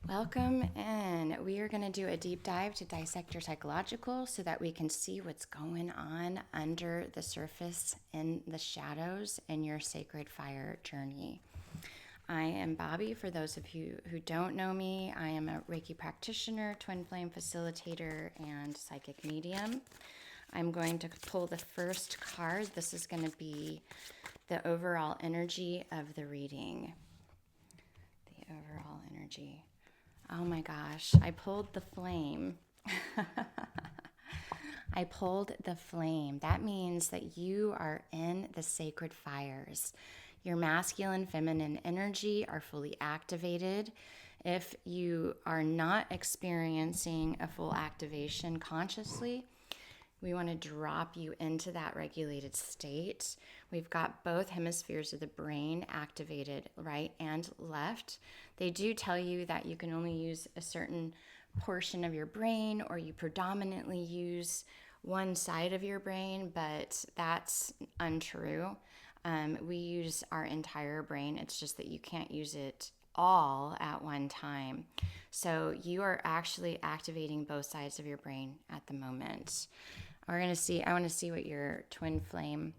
Welcome in. We are going to do a deep dive to dissect your psychological so that we can see what's going on under the surface in the shadows in your sacred fire journey. I am Bobby. For those of you who don't know me, I am a Reiki practitioner, twin flame facilitator, and psychic medium. I'm going to pull the first card. This is going to be the overall energy of the reading. The overall energy. Oh my gosh, I pulled the flame. I pulled the flame. That means that you are in the sacred fires. Your masculine, feminine energy are fully activated. If you are not experiencing a full activation consciously, we want to drop you into that regulated state. We've got both hemispheres of the brain activated, right and left. They do tell you that you can only use a certain portion of your brain, or you predominantly use one side of your brain, but that's untrue. We use our entire brain. It's just that you can't use it all at one time. So you are actually activating both sides of your brain at the moment. I want to see what your twin flame,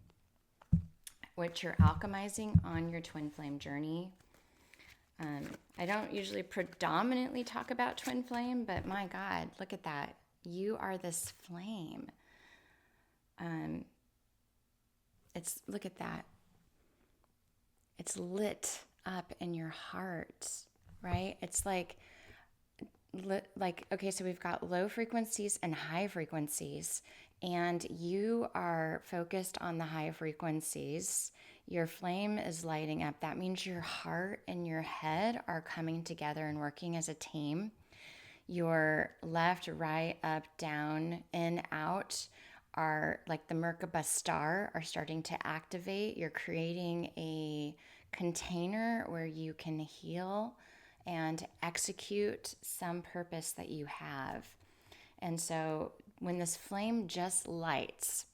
what you're alchemizing on your twin flame journey. I don't usually predominantly talk about twin flame, but my God, look at that. You are this flame. Look at that. It's lit up in your heart, right? It's like, okay, so we've got low frequencies and high frequencies, and you are focused on the high frequencies. Your flame is lighting up. That means your heart and your head are coming together and working as a team. Your left, right, up, down, in, out are like the Merkaba star are starting to activate. You're creating a container where you can heal and execute some purpose that you have. And so when this flame just lights,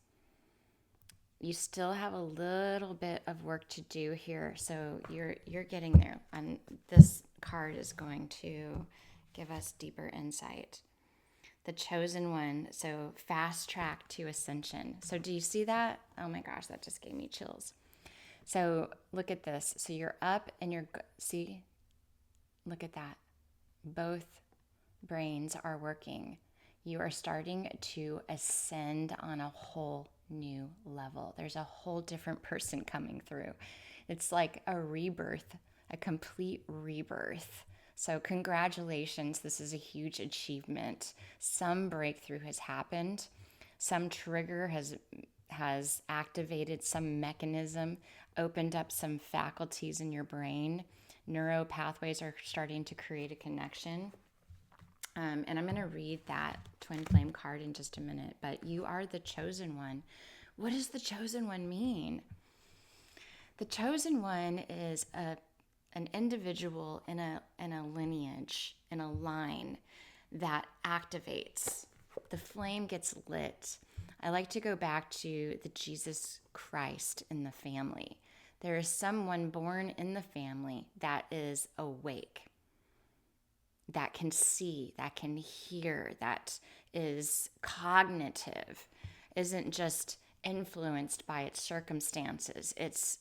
you still have a little bit of work to do here. So you're getting there. And this card is going to give us deeper insight. The chosen one, so fast track to ascension. So do you see that? Oh my gosh, that just gave me chills. So look at this. So you're up and see, look at that. Both brains are working. You are starting to ascend on a whole new level. There's a whole different person coming through. It's like a rebirth, a complete rebirth. So congratulations, this is a huge achievement. Some breakthrough has happened. Some trigger has activated some mechanism, opened up some faculties in your brain. Neuro pathways are starting to create a connection. And I'm going to read that twin flame card in just a minute, but you are the chosen one. What does the chosen one mean? The chosen one is an individual in a lineage, in a line that activates. The flame gets lit. I like to go back to the Jesus Christ in the family. There is someone born in the family that is awake, that can see, that can hear, that is cognitive, isn't just influenced by its circumstances. It's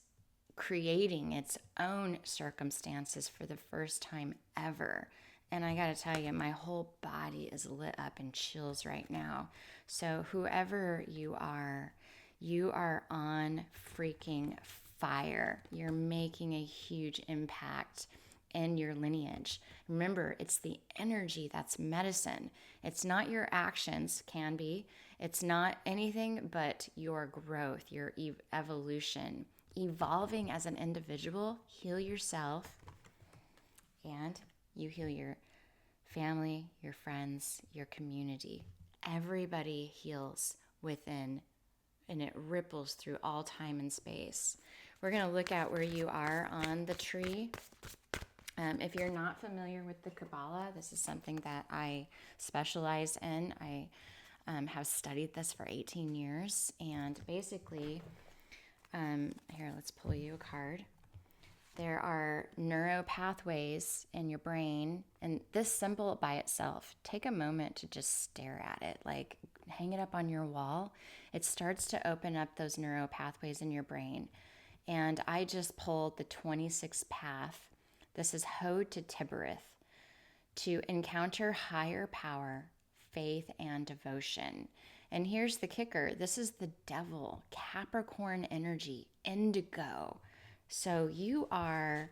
creating its own circumstances for the first time ever. And I gotta tell you, my whole body is lit up in chills right now. So whoever you are on freaking fire. You're making a huge impact in your lineage. Remember, it's the energy that's medicine. It's not your actions, can be. It's not anything but your growth, your evolution. Evolving as an individual, heal yourself, and you heal your family, your friends, your community. Everybody heals within, and it ripples through all time and space. We're going to look at where you are on the tree. If you're not familiar with the Kabbalah, this is something that I specialize in. I have studied this for 18 years. And basically, here, let's pull you a card. There are neuro pathways in your brain, and this symbol by itself, take a moment to just stare at it, like hang it up on your wall. It starts to open up those neuro pathways in your brain. And I just pulled the 26th path. This is Hode to Tibereth, to encounter higher power, faith, and devotion. And here's the kicker, this is the devil, Capricorn energy, indigo. So you are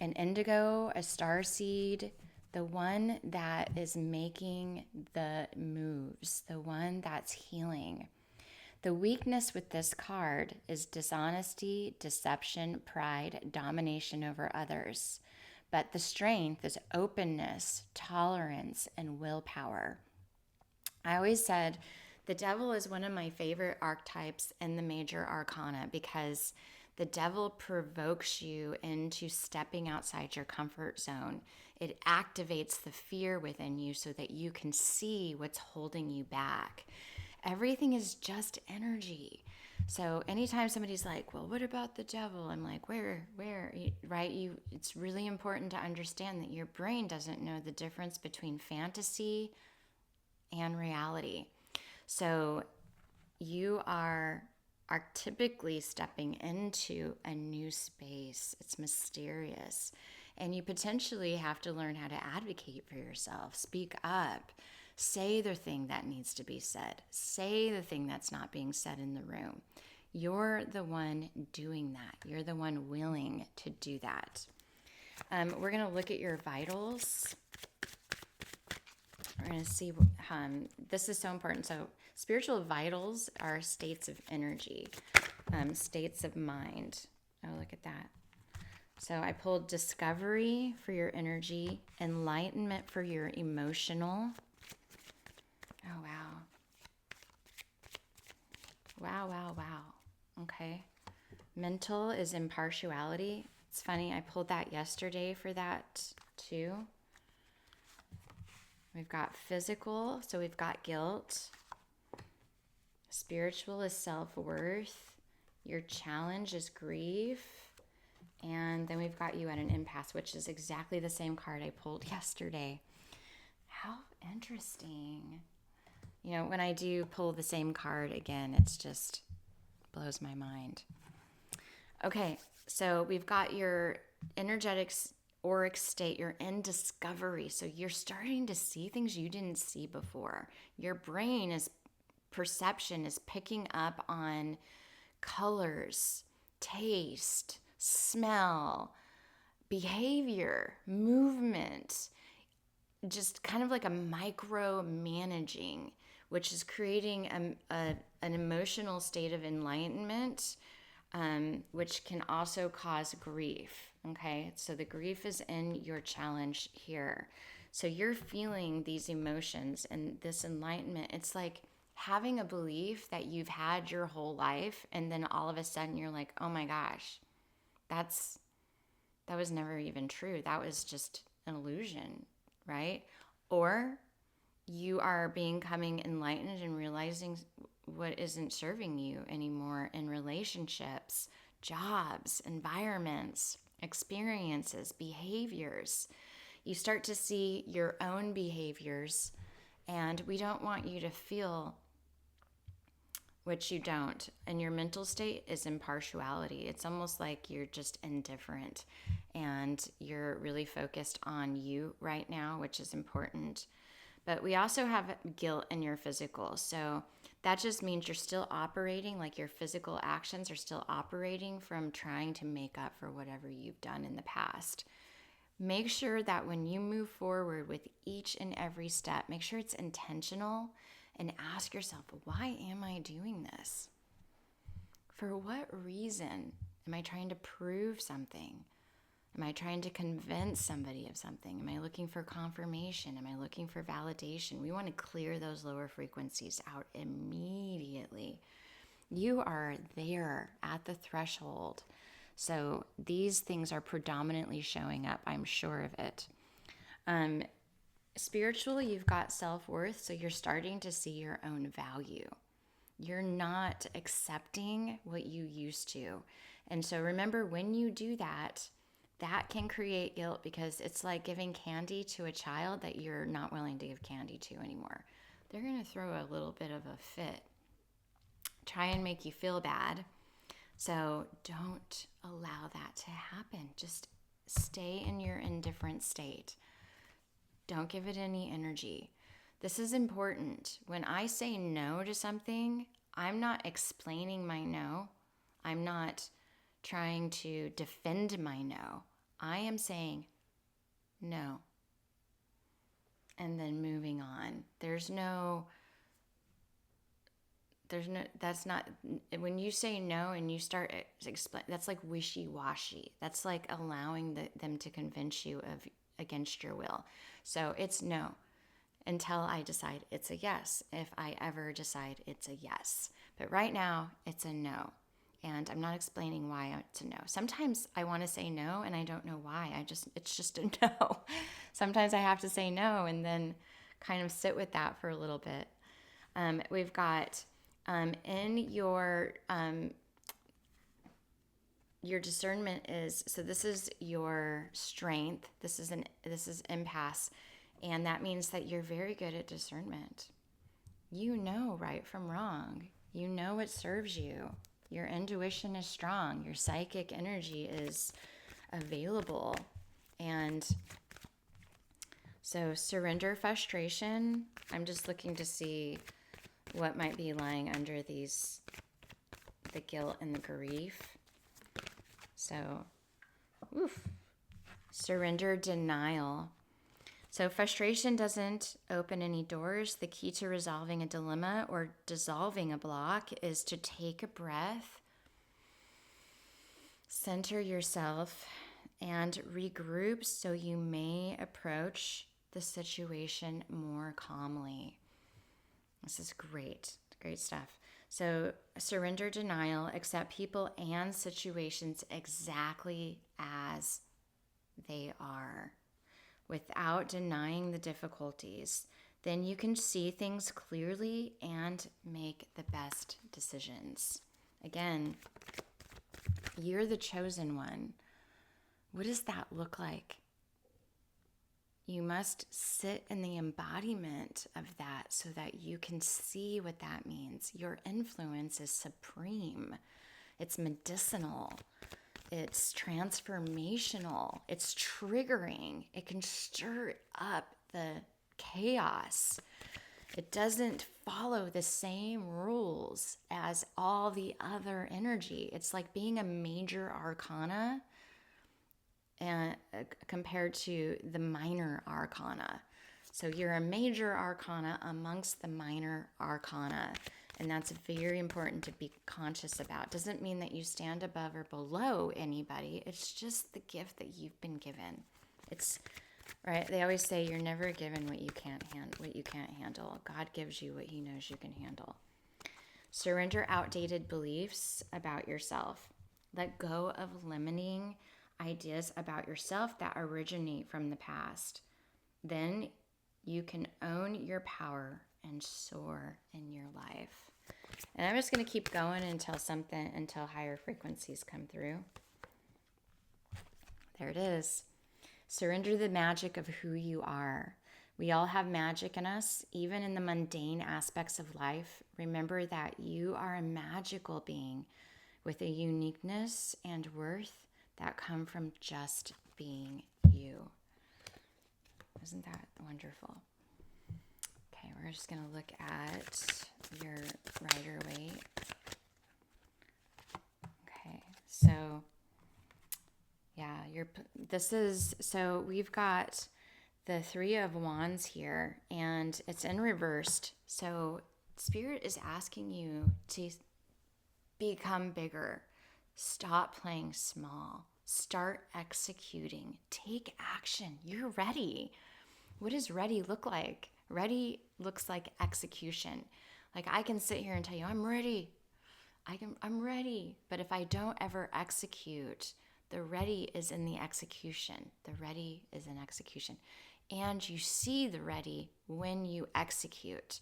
an indigo, a star seed, the one that is making the moves, the one that's healing. The weakness with this card is dishonesty, deception, pride, domination over others. But the strength is openness, tolerance, and willpower. I always said the devil is one of my favorite archetypes in the major arcana because the devil provokes you into stepping outside your comfort zone. It activates the fear within you so that you can see what's holding you back. Everything is just energy. So anytime somebody's like, well, what about the devil? I'm like, where, right? It's really important to understand that your brain doesn't know the difference between fantasy and reality. So you are typically stepping into a new space. It's mysterious. And you potentially have to learn how to advocate for yourself, speak up, say the thing that needs to be said, say the thing that's not being said in the room. You're the one doing that. You're the one willing to do that. We're going to look at your vitals. We're going to see, this is so important. So spiritual vitals are states of energy, states of mind. Oh, look at that. So I pulled discovery for your energy, enlightenment for your emotional. Oh, wow. Wow. Okay. Mental is impartiality. It's funny, I pulled that yesterday for that too. We've got physical, so we've got guilt. Spiritual is self-worth. Your challenge is grief. And then we've got you at an impasse, which is exactly the same card I pulled yesterday. How interesting. You know, when I do pull the same card again, it's just blows my mind. Okay, so we've got your energetics auric state. You're in discovery. So you're starting to see things you didn't see before. Your brain is perception is picking up on colors, taste, smell, behavior, movement, just kind of like a micro managing, which is creating an emotional state of enlightenment, which can also cause grief. Okay, so the grief is in your challenge here. So you're feeling these emotions and this enlightenment. It's like having a belief that you've had your whole life, and then all of a sudden you're like, oh my gosh, that was never even true. That was just an illusion, right? Or you are becoming enlightened and realizing what isn't serving you anymore in relationships, jobs, environments, experiences, behaviors. You start to see your own behaviors, and we don't want you to feel which you don't. And your mental state is impartiality. It's almost like you're just indifferent and you're really focused on you right now, which is important. But we also have guilt in your physical. So that just means you're still operating, like your physical actions are still operating from trying to make up for whatever you've done in the past. Make sure that when you move forward with each and every step, make sure it's intentional and ask yourself, why am I doing this? For what reason? Am I trying to prove something? Am I trying to convince somebody of something? Am I looking for confirmation? Am I looking for validation? We want to clear those lower frequencies out immediately. You are there at the threshold. So these things are predominantly showing up. I'm sure of it. Spiritually, you've got self-worth, so you're starting to see your own value. You're not accepting what you used to. And so remember, when you do that, that can create guilt, because it's like giving candy to a child that you're not willing to give candy to anymore. They're going to throw a little bit of a fit, try and make you feel bad. So don't allow that to happen. Just stay in your indifferent state. Don't give it any energy. This is important. When I say no to something, I'm not explaining my no. I'm not trying to defend my no. I am saying no. And then moving on. That's not, when you say no and you start explain, that's like wishy-washy. That's like allowing them to convince you of against your will. So it's no until I decide it's a yes. If I ever decide it's a yes. But right now it's a no. And I'm not explaining why it's a no. Sometimes I want to say no and I don't know why. It's just a no. Sometimes I have to say no and then kind of sit with that for a little bit. We've got in your discernment is, so this is your strength. This is impasse, and that means that you're very good at discernment. You know right from wrong. You know what serves you. Your intuition is strong. Your psychic energy is available. And so surrender frustration. I'm just looking to see what might be lying under the guilt and the grief. So, surrender denial. So frustration doesn't open any doors. The key to resolving a dilemma or dissolving a block is to take a breath, center yourself, and regroup so you may approach the situation more calmly. This is great stuff. So surrender denial, accept people and situations exactly as they are, without denying the difficulties. Then you can see things clearly and make the best decisions. Again, you're the chosen one. What does that look like? You must sit in the embodiment of that so that you can see what that means. Your influence is supreme. It's medicinal. It's transformational. It's triggering. It can stir up the chaos. It doesn't follow the same rules as all the other energy. It's like being a major arcana and compared to the minor arcana. So you're a major arcana amongst the minor arcana, and that's very important to be conscious about. Doesn't mean that you stand above or below anybody. It's just the gift that you've been given. It's right. They always say you're never given what you can't handle. God gives you what He knows you can handle. Surrender outdated beliefs about yourself. Let go of limiting ideas about yourself that originate from the past. Then you can own your power and soar in your life. And I'm just going to keep going until higher frequencies come through. There it is. Surrender the magic of who you are. We all have magic in us, even in the mundane aspects of life. Remember that you are a magical being with a uniqueness and worth that come from just being you. Isn't that wonderful? Okay, we're just going to look at your Rider-Waite. Okay, so yeah, so we've got the Three of Wands here, and it's in reversed. So Spirit is asking you to become bigger. Stop playing small. Start executing. Take action. You're ready. What does ready look like? Ready looks like execution. Like I can sit here and tell you, I'm ready. I'm ready. But if I don't ever execute, the ready is in the execution. The ready is in execution. And you see the ready when you execute.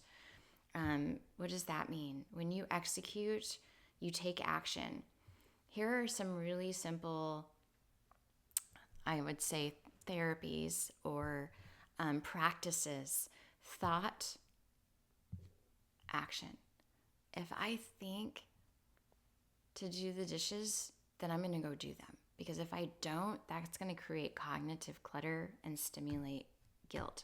What does that mean? When you execute, you take action. Here are some really simple, I would say, therapies or practices. Thought, action. If I think to do the dishes, then I'm going to go do them. Because if I don't, that's going to create cognitive clutter and stimulate guilt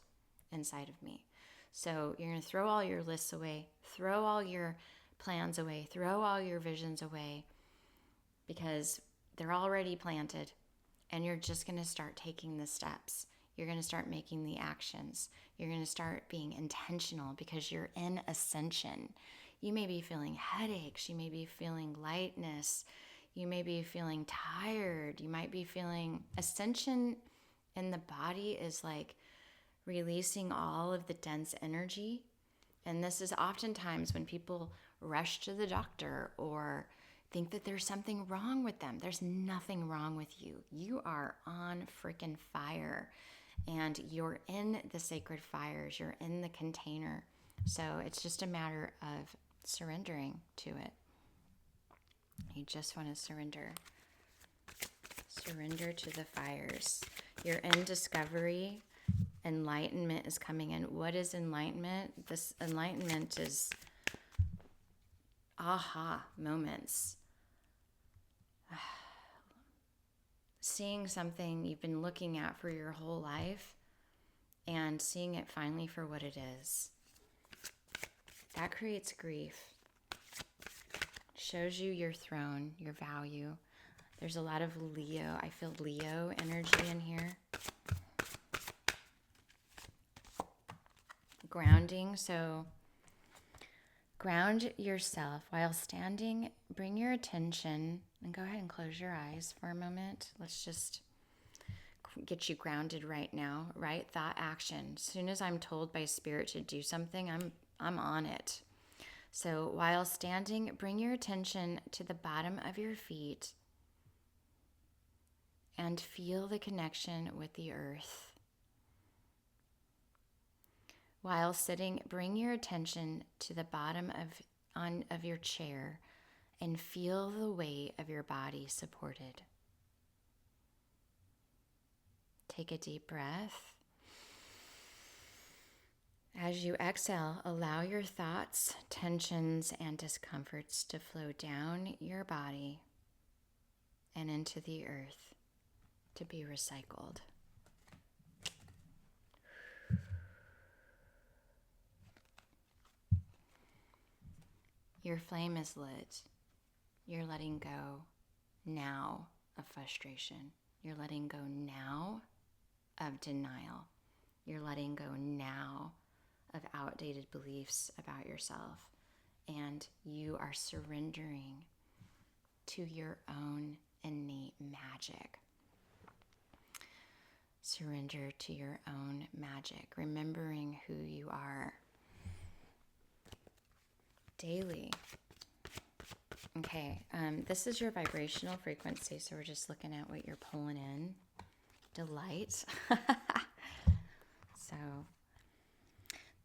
inside of me. So you're going to throw all your lists away, throw all your plans away, throw all your visions away, because they're already planted, and you're just going to start taking the steps. You're going to start making the actions. You're going to start being intentional because you're in ascension. You may be feeling headaches. You may be feeling lightness. You may be feeling tired. You might be feeling ascension in the body is like releasing all of the dense energy. And this is oftentimes when people rush to the doctor or think that there's something wrong with them. There's nothing wrong with you. You are on freaking fire, and you're in the sacred fires. You're in the container. So it's just a matter of surrendering to it. You just want to surrender. Surrender to the fires. You're in discovery. Enlightenment is coming in. What is enlightenment? This enlightenment is aha moments. Seeing something you've been looking at for your whole life and seeing it finally for what it is. That creates grief. Shows you your throne, your value. There's a lot of Leo. I feel Leo energy in here. Grounding. So ground yourself while standing. Bring your attention and go ahead and close your eyes for a moment. Let's just get you grounded right now. Right thought, action. As soon as I'm told by spirit to do something, I'm on it. So while standing, bring your attention to the bottom of your feet and feel the connection with the earth. While sitting, bring your attention to the bottom of your chair and feel the weight of your body supported. Take a deep breath. As you exhale, allow your thoughts, tensions, and discomforts to flow down your body and into the earth to be recycled. Your flame is lit. You're letting go now of frustration. You're letting go now of denial. You're letting go now of outdated beliefs about yourself. And you are surrendering to your own innate magic. Surrender to your own magic, remembering who you are daily. Okay, this is your vibrational frequency, so we're just looking at what you're pulling in. Delight. So,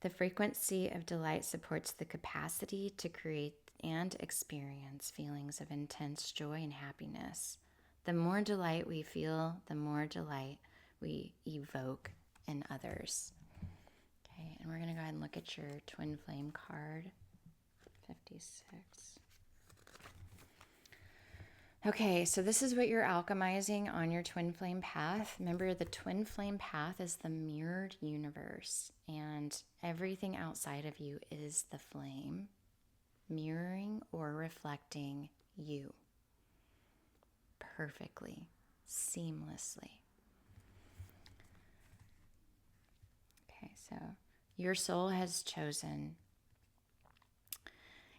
the frequency of delight supports the capacity to create and experience feelings of intense joy and happiness. The more delight we feel, the more delight we evoke in others. Okay, and we're going to go ahead and look at your twin flame card. 56. Okay, so this is what you're alchemizing on your twin flame path. Remember, the twin flame path is the mirrored universe, and everything outside of you is the flame, mirroring or reflecting you perfectly, seamlessly. Okay, so your soul has chosen.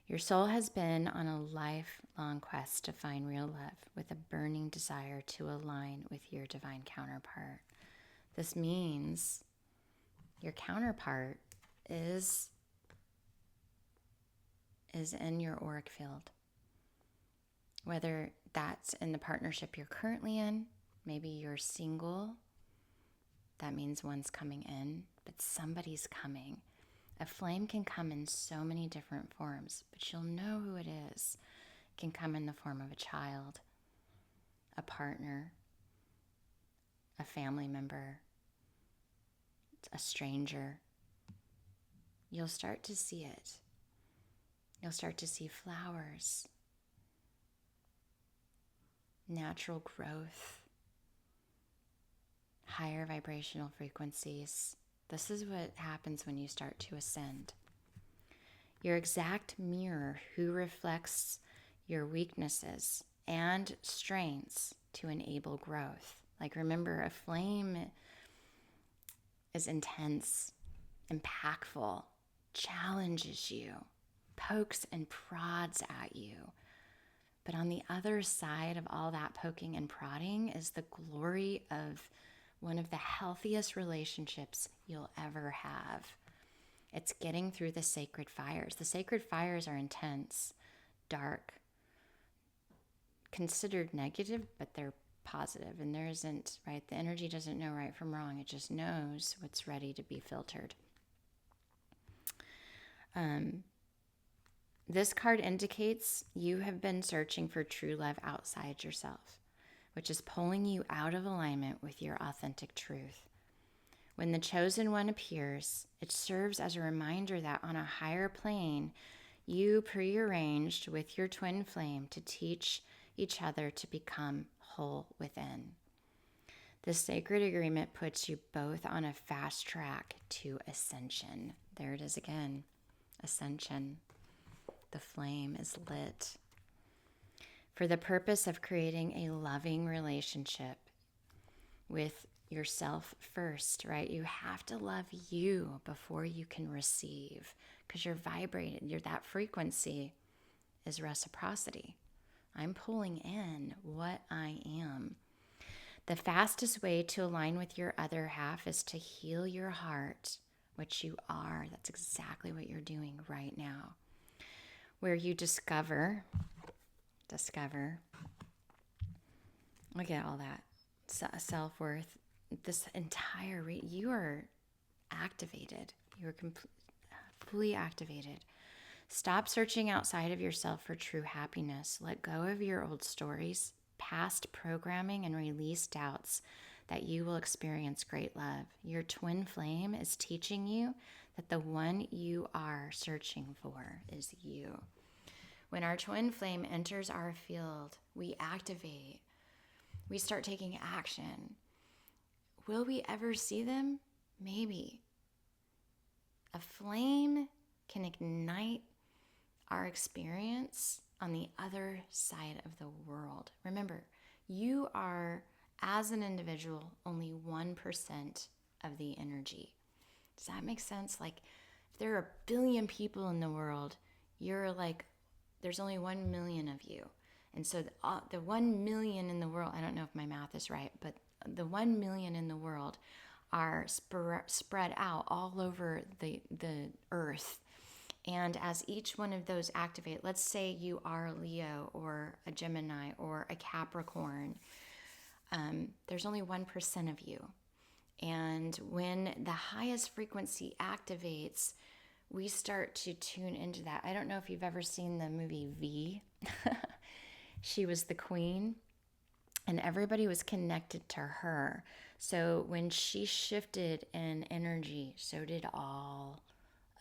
Your soul has been on a lifelong quest to find real love with a burning desire to align with your divine counterpart. This means your counterpart is in your auric field. Whether that's in the partnership you're currently in, maybe you're single, that means one's coming in, but somebody's coming. A flame can come in so many different forms, but you'll know who it is. It can come in the form of a child, a partner, a family member, a stranger. You'll start to see it. You'll start to see flowers, natural growth, higher vibrational frequencies. This is what happens when you start to ascend. Your exact mirror who reflects your weaknesses and strengths to enable growth. Like, remember, a flame is intense, impactful, challenges you, pokes and prods at you. But on the other side of all that poking and prodding is the glory of one of the healthiest relationships you'll ever have. It's getting through the sacred fires. The sacred fires are intense, dark, considered negative, but they're positive. And there isn't, right? The energy doesn't know right from wrong. It just knows what's ready to be filtered. This card indicates you have been searching for true love outside yourself, which is pulling you out of alignment with your authentic truth. When the chosen one appears, it serves as a reminder that on a higher plane, you prearranged with your twin flame to teach each other to become whole within. This sacred agreement puts you both on a fast track to ascension. There it is again, ascension. The flame is lit. For the purpose of creating a loving relationship with yourself first, right? You have to love you before you can receive, because you're vibrating. That frequency is reciprocity. I'm pulling in what I am. The fastest way to align with your other half is to heal your heart, which you are. That's exactly what you're doing right now. Where you discover, look at all that, self-worth, this entire, you are activated. You are fully activated. Stop searching outside of yourself for true happiness. Let go of your old stories, past programming, and release doubts that you will experience great love. Your twin flame is teaching you that the one you are searching for is you. When our twin flame enters our field, we activate. We start taking action. Will we ever see them? Maybe. A flame can ignite our experience on the other side of the world. Remember, you are, as an individual, only 1% of the energy. Does that make sense? Like, if there are a billion people in the world, you're like, there's only 1 million of you. And so the 1 million in the world, I don't know if my math is right, but the 1 million in the world are spread out all over the earth. And as each one of those activate, let's say you are a Leo or a Gemini or a Capricorn, there's only 1% of you. And when the highest frequency activates, we start to tune into that. I don't know if you've ever seen the movie V. She was the queen, and everybody was connected to her. So when she shifted in energy, so did all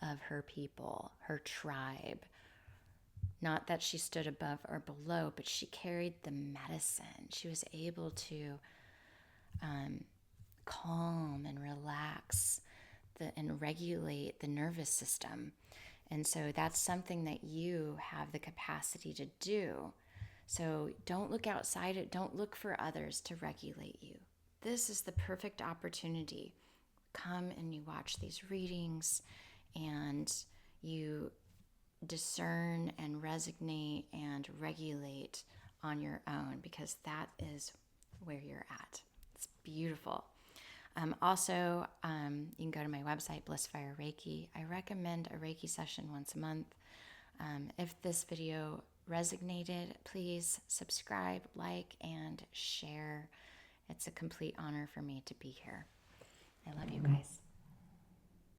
of her people, her tribe. Not that she stood above or below, but she carried the medicine. She was able to calm and relax and regulate the nervous system. And so that's something that you have the capacity to do. So don't look outside it. Don't look for others to regulate you. This is the perfect opportunity. Come and you watch these readings and you discern and resonate and regulate on your own, because that is where you're at. It's beautiful. Also, you can go to my website, Blissfire Reiki. I recommend a Reiki session once a month. If this video resonated, please subscribe, like, and share. It's a complete honor for me to be here. I love you guys.